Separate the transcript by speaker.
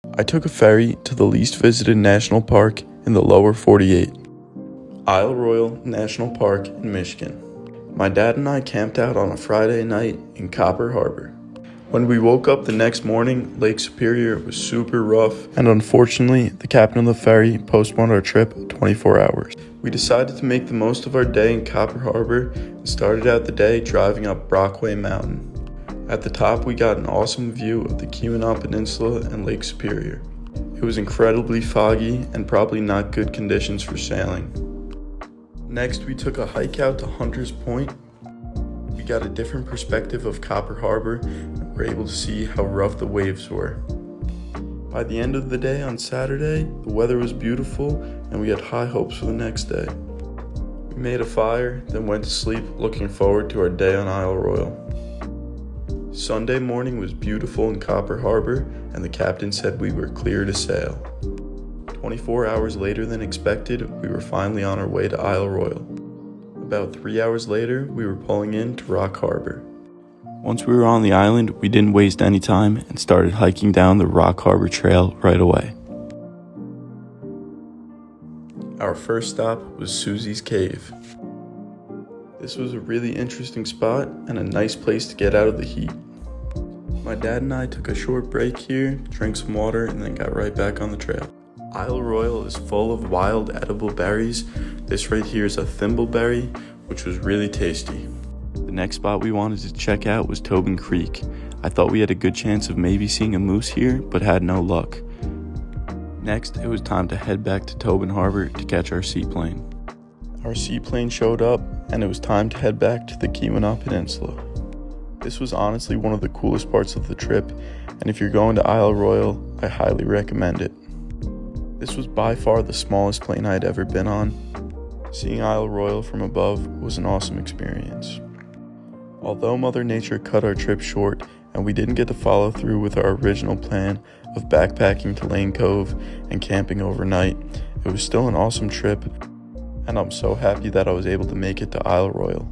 Speaker 1: I took a ferry to the least visited national park in the lower 48, Isle Royale National Park in Michigan. My dad and I camped out on a Friday night in Copper Harbor. When we woke up the next morning, Lake Superior was super rough, and unfortunately, the captain of the ferry postponed our trip 24 hours. We decided to make the most of our day in Copper Harbor and started out the day driving up Brockway Mountain. At the top, we got an awesome view of the Keweenaw Peninsula and Lake Superior. It was incredibly foggy and probably not good conditions for sailing. Next, we took a hike out to Hunter's Point. We got a different perspective of Copper Harbor and were able to see how rough the waves were. By the end of the day on Saturday, the weather was beautiful and we had high hopes for the next day. We made a fire, then went to sleep looking forward to our day on Isle Royale. Sunday morning was beautiful in Copper Harbor and the captain said we were clear to sail. 24 hours later than expected, we were finally on our way to Isle Royale. About 3 hours later, we were pulling in to Rock Harbor. Once we were on the island, we didn't waste any time and started hiking down the Rock Harbor Trail right away. Our first stop was Susie's Cave. This was a really interesting spot and a nice place to get out of the heat. My dad and I took a short break here, drank some water, and then got right back on the trail. Isle Royale is full of wild edible berries. This right here is a thimbleberry, which was really tasty. The next spot we wanted to check out was Tobin Creek. I thought we had a good chance of maybe seeing a moose here, but had no luck. Next, it was time to head back to Tobin Harbor to catch our seaplane. Our seaplane showed up, and it was time to head back to the Keweenaw Peninsula. This was honestly one of the coolest parts of the trip, and if you're going to Isle Royale, I highly recommend it. This was by far the smallest plane I had ever been on. Seeing Isle Royale from above was an awesome experience. Although Mother Nature cut our trip short and we didn't get to follow through with our original plan of backpacking to Lane Cove and camping overnight, it was still an awesome trip, and I'm so happy that I was able to make it to Isle Royale.